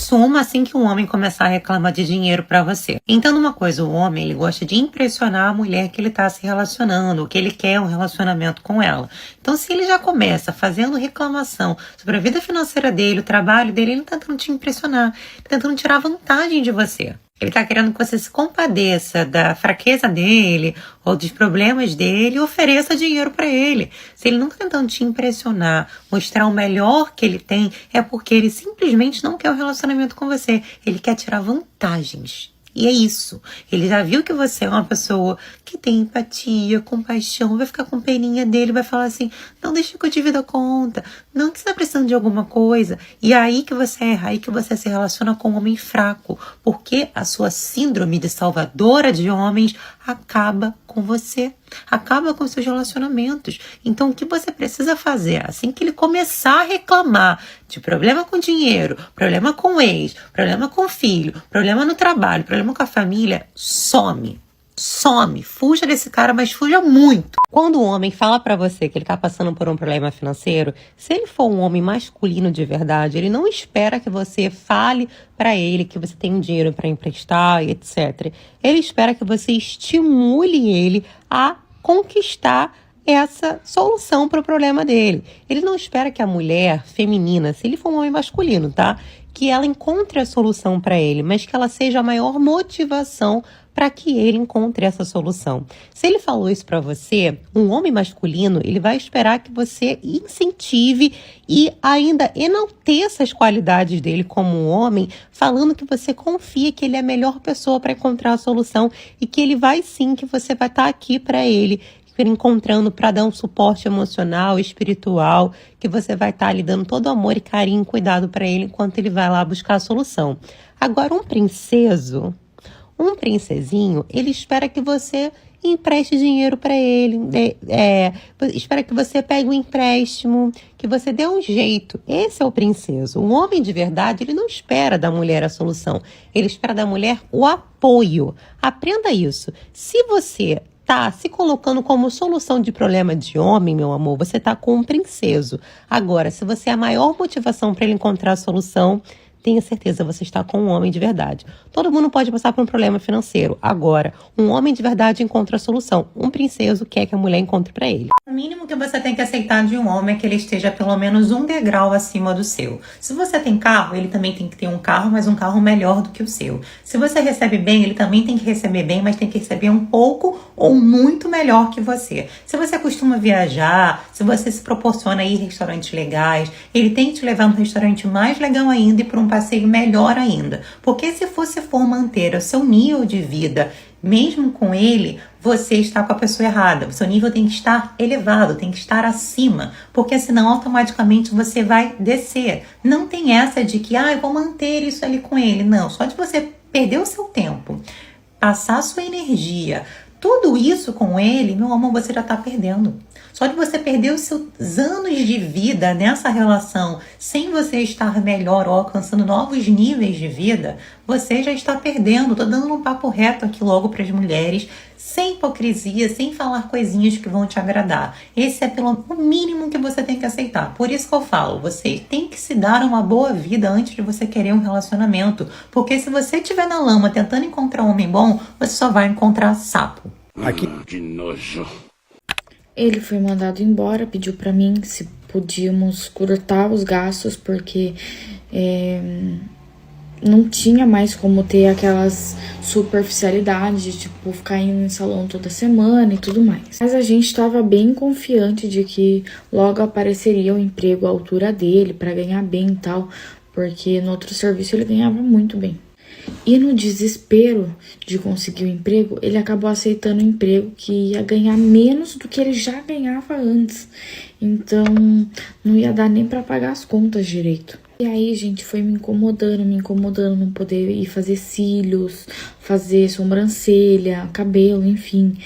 assuma assim que um homem começar a reclamar de dinheiro pra você. Entenda uma coisa, o homem, ele gosta de impressionar a mulher que ele tá se relacionando, que ele quer um relacionamento com ela. Então, se ele já começa fazendo reclamação sobre a vida financeira dele, o trabalho dele, ele tá tentando te impressionar, tentando tirar vantagem de você. Ele tá querendo que você se compadeça da fraqueza dele ou dos problemas dele e ofereça dinheiro para ele. Se ele não tá tentando te impressionar, mostrar o melhor que ele tem, é porque ele simplesmente não quer um relacionamento com você. Ele quer tirar vantagens. E é isso. Ele já viu que você é uma pessoa que tem empatia, compaixão, vai ficar com peninha dele, vai falar assim, não, deixa que eu divido a conta, não que você tá precisando de alguma coisa. E é aí que você erra, aí que você se relaciona com um homem fraco, porque a sua síndrome de salvadora de homens acaba com você, acaba com seus relacionamentos. Então, o que você precisa fazer? Assim que ele começar a reclamar de problema com dinheiro, problema com o ex, problema com o filho, problema no trabalho, problema com a família, some. Some, fuja desse cara, mas fuja muito. Quando o homem fala pra você que ele tá passando por um problema financeiro, se ele for um homem masculino de verdade, ele não espera que você fale pra ele que você tem dinheiro pra emprestar e etc. Ele espera que você estimule ele a conquistar essa solução para o problema dele. Ele não espera que a mulher feminina, se ele for um homem masculino, tá? Que ela encontre a solução para ele, mas que ela seja a maior motivação para que ele encontre essa solução. Se ele falou isso para você, um homem masculino, ele vai esperar que você incentive e ainda enalteça as qualidades dele como um homem, falando que você confia que ele é a melhor pessoa para encontrar a solução e que ele vai sim, que você vai estar aqui para ele, encontrando para dar um suporte emocional, espiritual, que você vai estar lhe dando todo amor e carinho e cuidado para ele enquanto ele vai lá buscar a solução. Agora, um princesinho, ele espera que você empreste dinheiro para ele, espera que você pegue um empréstimo, que você dê um jeito. Esse é o princeso. Um homem de verdade, ele não espera da mulher a solução, ele espera da mulher o apoio. Aprenda isso. Se você tá se colocando como solução de problema de homem, meu amor, você tá com um princeso. Agora, se você é a maior motivação para ele encontrar a solução, tenha certeza, você está com um homem de verdade. Todo mundo pode passar por um problema financeiro. Agora, um homem de verdade encontra a solução. Um princeso quer que a mulher encontre para ele. O mínimo que você tem que aceitar de um homem é que ele esteja pelo menos um degrau acima do seu. Se você tem carro, ele também tem que ter um carro, mas um carro melhor do que o seu. Se você recebe bem, ele também tem que receber bem, mas tem que receber um pouco ou muito melhor que você. Se você costuma viajar, se você se proporciona a ir em restaurantes legais, ele tem que te levar num restaurante mais legal ainda e para um passeio melhor ainda. Porque se você for manter o seu nível de vida, mesmo com ele, você está com a pessoa errada. O seu nível tem que estar elevado, tem que estar acima, porque senão automaticamente você vai descer. Não tem essa de que, eu vou manter isso ali com ele. Não, só de você perder o seu tempo, passar a sua energia, tudo isso com ele, meu amor, você já está perdendo. Só de você perder os seus anos de vida nessa relação, sem você estar melhor ou alcançando novos níveis de vida, você já está perdendo. Tô dando um papo reto aqui logo para as mulheres, sem hipocrisia, sem falar coisinhas que vão te agradar. Esse é o mínimo que você tem que aceitar. Por isso que eu falo, você tem que se dar uma boa vida antes de você querer um relacionamento. Porque se você estiver na lama tentando encontrar um homem bom, você só vai encontrar sapo. Aqui. Que nojo. Ele foi mandado embora, pediu pra mim se podíamos cortar os gastos, porque não tinha mais como ter aquelas superficialidades, tipo, ficar indo em salão toda semana e tudo mais. Mas a gente tava bem confiante de que logo apareceria um emprego à altura dele, pra ganhar bem e tal, porque no outro serviço ele ganhava muito bem. E no desespero de conseguir o emprego, ele acabou aceitando um emprego que ia ganhar menos do que ele já ganhava antes. Então, não ia dar nem pra pagar as contas direito. E aí, gente, foi me incomodando, não poder ir fazer cílios, fazer sobrancelha, cabelo, enfim,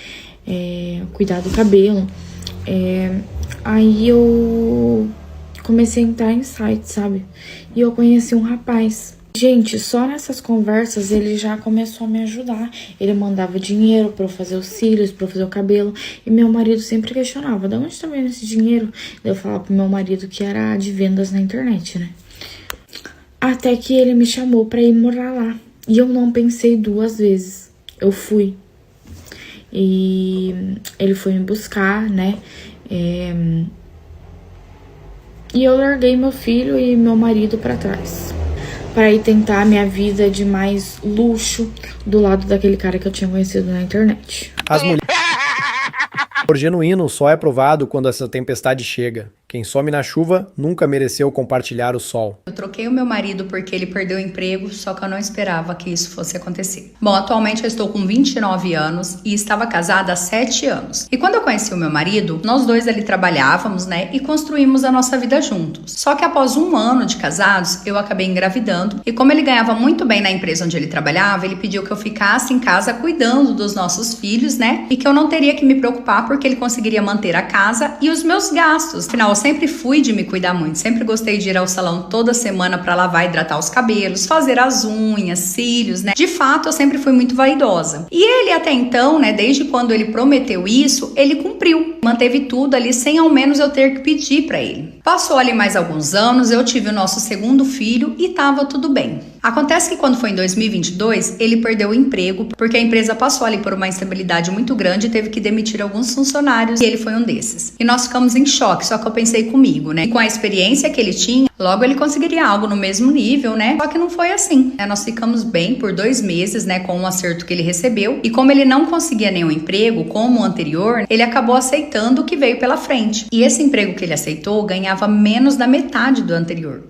cuidar do cabelo. Aí eu comecei a entrar em site, sabe? E eu conheci um rapaz. Gente, só nessas conversas ele já começou a me ajudar. Ele mandava dinheiro pra eu fazer os cílios, pra eu fazer o cabelo. E meu marido sempre questionava, de onde tá vendo esse dinheiro? Daí eu falava pro meu marido que era de vendas na internet, né? Até que ele me chamou pra ir morar lá. E eu não pensei 2 vezes. Eu fui. E ele foi me buscar, né? E eu larguei meu filho e meu marido pra trás, para ir tentar minha vida de mais luxo do lado daquele cara que eu tinha conhecido na internet. As mulheres... O amor genuíno só é provado quando essa tempestade chega. Quem some na chuva nunca mereceu compartilhar o sol. Eu troquei o meu marido porque ele perdeu o emprego, só que eu não esperava que isso fosse acontecer. Bom, atualmente eu estou com 29 anos e estava casada há 7 anos. E quando eu conheci o meu marido, nós dois ali trabalhávamos, né, e construímos a nossa vida juntos. Só que após 1 ano de casados, eu acabei engravidando e como ele ganhava muito bem na empresa onde ele trabalhava, ele pediu que eu ficasse em casa cuidando dos nossos filhos, né, e que eu não teria que me preocupar porque ele conseguiria manter a casa e os meus gastos. Afinal, eu sempre fui de me cuidar muito, sempre gostei de ir ao salão toda semana para lavar e hidratar os cabelos, fazer as unhas, cílios, né? De fato, eu sempre fui muito vaidosa. E ele até então, né, desde quando ele prometeu isso, ele cumpriu. Manteve tudo ali sem ao menos eu ter que pedir para ele. Passou ali mais alguns anos, eu tive o nosso segundo filho e tava tudo bem. Acontece que quando foi em 2022, ele perdeu o emprego porque a empresa passou ali por uma instabilidade muito grande e teve que demitir alguns funcionários e ele foi um desses. E nós ficamos em choque, só que eu pensei comigo, né? E com a experiência que ele tinha, logo ele conseguiria algo no mesmo nível, né? Só que não foi assim. Nós ficamos bem por 2 meses, né? Com o acerto que ele recebeu. E como ele não conseguia nenhum emprego, como o anterior, ele acabou aceitando o que veio pela frente. E esse emprego que ele aceitou ganhava menos da metade do anterior.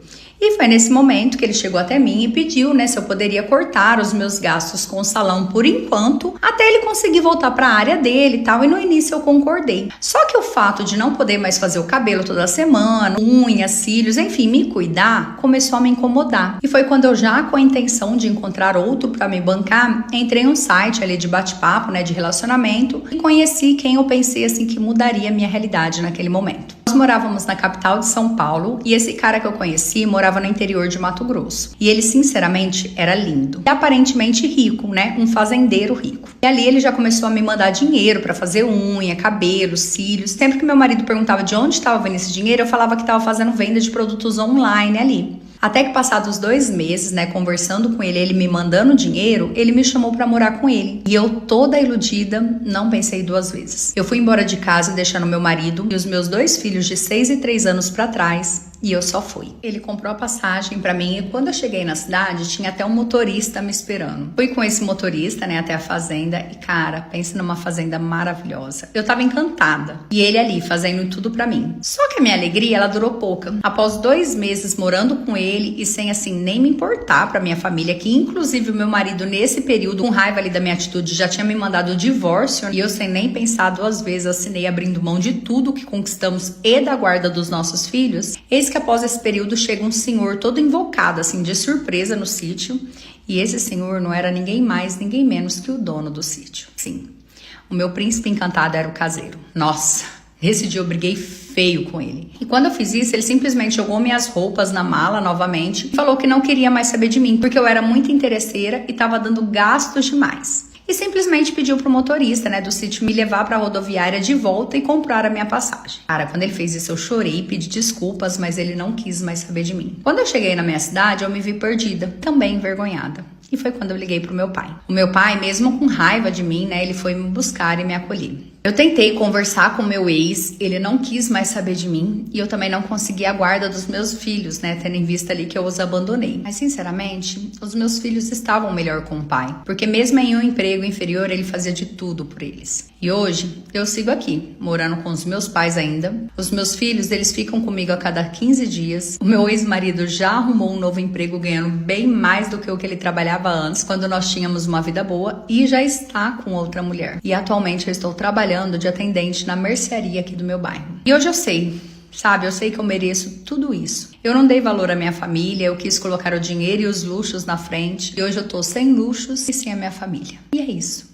E foi nesse momento que ele chegou até mim e pediu, né, se eu poderia cortar os meus gastos com o salão por enquanto, até ele conseguir voltar para a área dele e tal, e no início eu concordei. Só que o fato de não poder mais fazer o cabelo toda semana, unhas, cílios, enfim, me cuidar, começou a me incomodar. E foi quando eu já, com a intenção de encontrar outro para me bancar, entrei em um site ali de bate-papo, né, de relacionamento, e conheci quem eu pensei assim que mudaria a minha realidade naquele momento. Nós morávamos na capital de São Paulo e esse cara que eu conheci morava no interior de Mato Grosso. E ele, sinceramente, era lindo. E aparentemente rico, né? Um fazendeiro rico. E ali ele já começou a me mandar dinheiro pra fazer unha, cabelo, cílios. Sempre que meu marido perguntava de onde estava vendo esse dinheiro, eu falava que estava fazendo venda de produtos online ali. Até que passados 2 meses, né, conversando com ele, ele me mandando dinheiro, ele me chamou pra morar com ele. E eu, toda iludida, não pensei 2 vezes. Eu fui embora de casa deixando meu marido e os meus 2 filhos de 6 e 3 anos pra trás. E eu só fui. Ele comprou a passagem pra mim e quando eu cheguei na cidade, tinha até um motorista me esperando. Fui com esse motorista, né, até a fazenda e, cara, pense numa fazenda maravilhosa. Eu tava encantada. E ele ali, fazendo tudo pra mim. Só que a minha alegria, ela durou pouca. Após 2 meses morando com ele e sem, assim, nem me importar pra minha família, que inclusive o meu marido, nesse período, com raiva ali da minha atitude, já tinha me mandado o divórcio e eu, sem nem pensar 2 vezes, assinei abrindo mão de tudo que conquistamos e da guarda dos nossos filhos. Eis que após esse período chega um senhor todo invocado, assim, de surpresa no sítio. E esse senhor não era ninguém mais, ninguém menos que o dono do sítio. Sim, o meu príncipe encantado era o caseiro. Nossa, esse dia eu briguei feio com ele. E quando eu fiz isso, ele simplesmente jogou minhas roupas na mala novamente e falou que não queria mais saber de mim, porque eu era muito interesseira e estava dando gastos demais. E simplesmente pediu pro motorista, né, do sítio me levar pra rodoviária de volta e comprar a minha passagem. Cara, quando ele fez isso eu chorei e pedi desculpas, mas ele não quis mais saber de mim. Quando eu cheguei na minha cidade, eu me vi perdida, também envergonhada. E foi quando eu liguei pro meu pai. O meu pai, mesmo com raiva de mim, né, ele foi me buscar e me acolher. Eu tentei conversar com meu ex, ele não quis mais saber de mim e eu também não consegui a guarda dos meus filhos, né, tendo em vista ali que eu os abandonei. Mas sinceramente, os meus filhos estavam melhor com o pai, porque mesmo em um emprego inferior, ele fazia de tudo por eles. E hoje, eu sigo aqui, morando com os meus pais ainda. Os meus filhos, eles ficam comigo a cada 15 dias. O meu ex-marido já arrumou um novo emprego ganhando bem mais do que o que ele trabalhava antes, quando nós tínhamos uma vida boa, e já está com outra mulher. E atualmente eu estou trabalhando de atendente na mercearia aqui do meu bairro. E hoje eu sei, sabe, eu sei que eu mereço tudo isso. Eu não dei valor à minha família, eu quis colocar o dinheiro e os luxos na frente, e hoje eu tô sem luxos e sem a minha família. E é isso.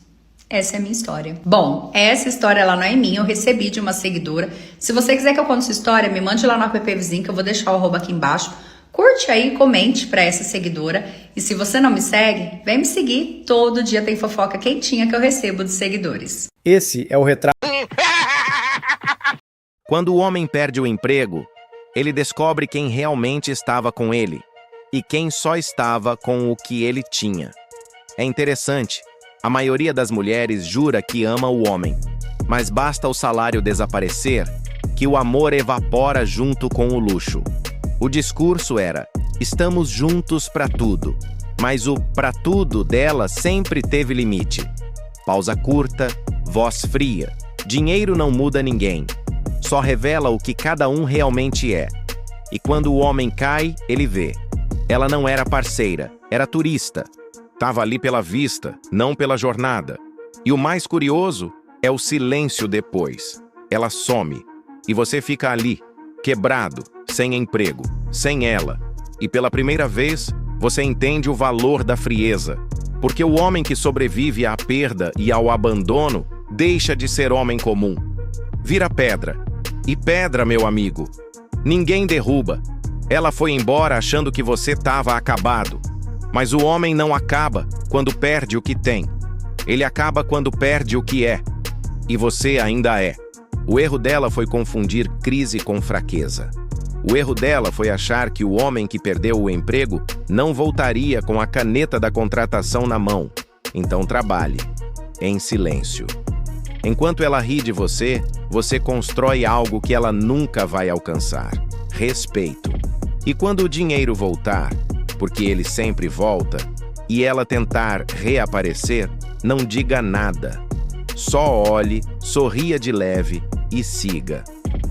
Essa é a minha história. Bom, essa história ela não é minha, eu recebi de uma seguidora. Se você quiser que eu conte sua história, me mande lá no app Vizinho, que eu vou deixar o arroba aqui embaixo. Curte aí, comente pra essa seguidora. E se você não me segue, vem me seguir. Todo dia tem fofoca quentinha que eu recebo de seguidores. Esse é o retrato. Quando o homem perde o emprego, ele descobre quem realmente estava com ele. e quem só estava com o que ele tinha. É interessante, a maioria das mulheres jura que ama o homem, mas basta o salário desaparecer que o amor evapora junto com o luxo. O discurso era: estamos juntos para tudo, mas o "pra tudo" dela sempre teve limite. Pausa curta, voz fria. Dinheiro não muda ninguém, só revela o que cada um realmente é. E quando o homem cai, ele vê. Ela não era parceira, era turista. Tava ali pela vista, não pela jornada. E o mais curioso é o silêncio depois. Ela some, e você fica ali, quebrado, sem emprego, sem ela. E pela primeira vez, você entende o valor da frieza. Porque o homem que sobrevive à perda e ao abandono deixa de ser homem comum. Vira pedra. E pedra, meu amigo, ninguém derruba. Ela foi embora achando que você estava acabado. Mas o homem não acaba quando perde o que tem. Ele acaba quando perde o que é. E você ainda é. O erro dela foi confundir crise com fraqueza. O erro dela foi achar que o homem que perdeu o emprego não voltaria com a caneta da contratação na mão. Então trabalhe, em silêncio. Enquanto ela ri de você, você constrói algo que ela nunca vai alcançar: respeito. E quando o dinheiro voltar, porque ele sempre volta, e ela tentar reaparecer, não diga nada. Só olhe, sorria de leve e siga.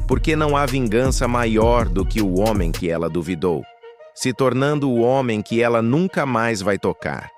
Porque não há vingança maior do que o homem que ela duvidou, se tornando o homem que ela nunca mais vai tocar.